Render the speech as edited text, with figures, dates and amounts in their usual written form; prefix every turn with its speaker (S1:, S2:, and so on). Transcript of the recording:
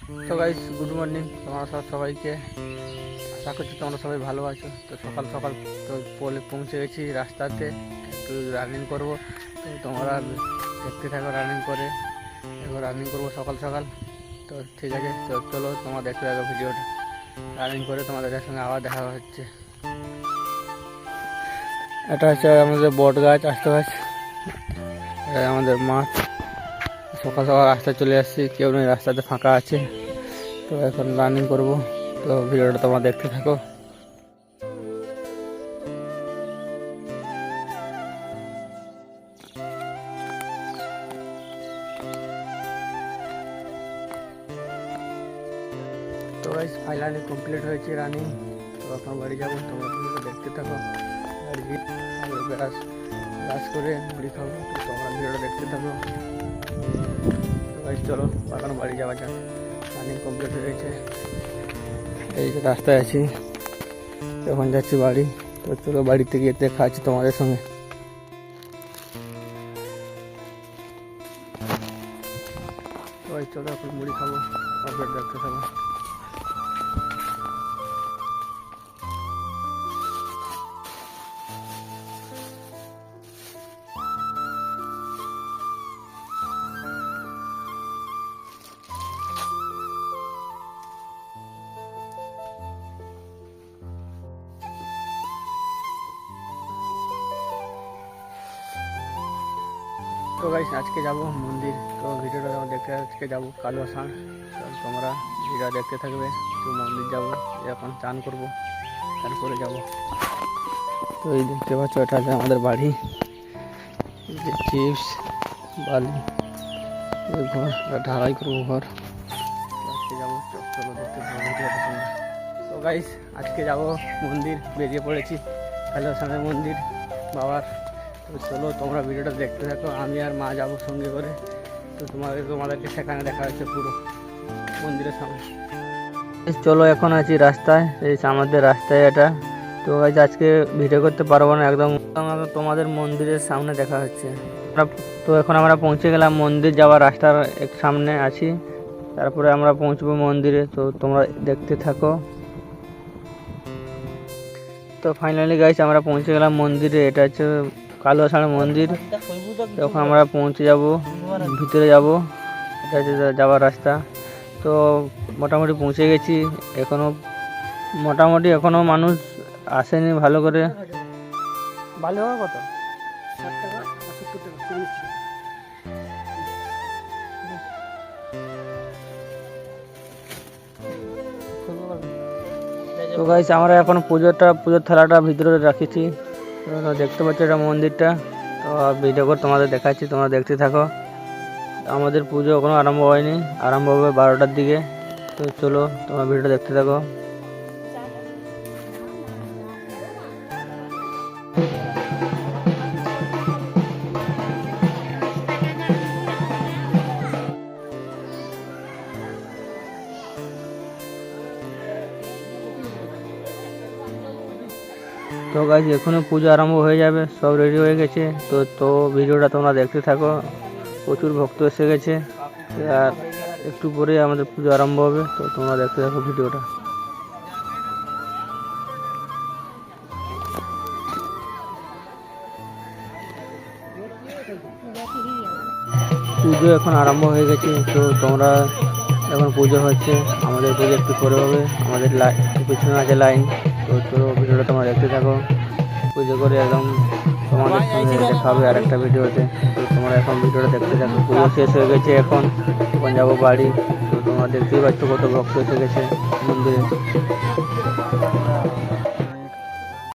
S1: তো guys good morning তোমরা সবাইকে, আশা করছি তোমরা সবাই ভালো আছো। তো সকাল সকাল তো পৌঁছে গেছি রাস্তাতে, একটু রানিং করবো। তো তোমরা দেখতে থাকো রানিং করে, এবার রানিং করবো সকাল সকাল। তো ঠিক আছে, তো চলো তোমরা দেখতে থাকো ভিডিওটা। রানিং করে তোমাদের সঙ্গে আবার দেখা হচ্ছে। এটা হচ্ছে আমাদের বট গাছ, আস্ত গাছ, এটা আমাদের মাঠ। সকাল সকাল রাস্তায় চলে আসছি, কেউ নেই রাস্তাতে, ফাঁকা আছে। তো এখন রানিং করব, তো ভিডিওটা তোমরা দেখতে থাকো। তো গাইস ফাইনালি কমপ্লিট হয়েছে রানিং। তো এখন বাড়ি যাবো, তোমরা ভিডিওটা দেখতে থাকো। বাড়ি গিয়ে ব্রাশ করে মুড়ি খাবো, তো তোমরা ভিডিওটা দেখতে থাকো। তো গাইস চলো এখন বাড়ি যাওয়া যাক, রানিং কমপ্লিট হয়ে গেছে। এই যে রাস্তায় আছি, এখন যাচ্ছি বাড়ি। তো চলো বাড়িতে গিয়ে দেখা আছে তোমাদের সঙ্গে। তো চলো এখন মুড়ি খাবো, আপডেট দেখতে থাকো। তো গাইস আজকে যাব মন্দির, তো ভিডিওটা তোমরা দেখতে, আজকে যাবো কালো সাঁড়। তো তোমরা ভিডিও দেখতে থাকবে। তো মন্দির যাবো, এখন চান করবো, তারপরে যাব। তো এই দেখতে পাচ্ছ, এটা আছে আমাদের বাড়ি। যে চিপস বালি ঘর, ঢালাই করবো ঘর। তো আজকে যাবো, চলো দেখতে থাকবো ভিডিওটা তোমরা। তো গাইস আজকে যাব মন্দির, বেরিয়ে পড়েছি কালো সাঁড়ের মন্দির বাবার। তো চলো তোমরা ভিডিওটা দেখতে থাকো, আমি আর মা যাবো সঙ্গে করে। তো তোমাদেরকে সেখানে দেখা হচ্ছে পুরো মন্দিরের সামনে। চলো এখন আছি রাস্তায়, এই আমাদের রাস্তায় এটা। তো গাইস আজকে ভিডিও করতে পারবো না, একদম তোমাদের মন্দিরের সামনে দেখা হচ্ছে। তো এখন আমরা পৌঁছে গেলাম মন্দির যাওয়ার রাস্তার এক সামনে আছি, তারপরে আমরা পৌঁছবো মন্দিরে। তো তোমরা দেখতে থাকো। তো ফাইনালি গাইস আমরা পৌঁছে গেলাম মন্দিরে, এটা হচ্ছে কালো সাঁড় মন্দির। তখন আমরা পৌঁছে যাব, ভিতরে যাব, এটা হচ্ছে যাওয়ার রাস্তা। তো মোটামুটি পৌঁছে গেছি, এখনও মানুষ আসেনি ভালো করে। ভালো হবে কত? তো গাইস আমরা এখন পুজোর থালাটা ভিতরে রাখেছি। তো দেখতে পাচ্ছ এটা মন্দিরটা। তো ভিডিও করে তোমাদের দেখাচ্ছি, তোমরা দেখতে থাকো। আমাদের পুজো এখনো আরম্ভ হয়নি, আরম্ভ হবে 12টার দিকে। তো চলো তোমরা ভিডিওটা দেখতে থাকো। তো গাইস এখনই পুজো আরম্ভ হয়ে যাবে, সব রেডি হয়ে গেছে। তো ভিডিওটা তোমরা দেখতে থাকো। প্রচুর ভক্ত এসে গেছে, আর একটু পরে আমাদের পুজো আরম্ভ হবে। তো তোমরা দেখতে থাকো ভিডিওটা। পুজো এখন আরম্ভ হয়ে গেছে। তো তোমরা এখন পুজো হচ্ছে, আমাদের পুজো একটু পরে হবে, আমাদের পিছনে আছে লাইন। তো চলো ভিডিওটা তোমরা দেখতে থাকো। পুজো করে একদম তোমাদের সঙ্গে দেখা হবে আরেকটা ভিডিওতে। তো তোমরা এখন ভিডিওটা দেখতে থাকো। পুজো শেষ হয়ে গেছে, এখন যাবো বাড়ি। তো তোমরা দেখতেই পাচ্ছ কত ভক্ত এসে গেছে মন্দিরে।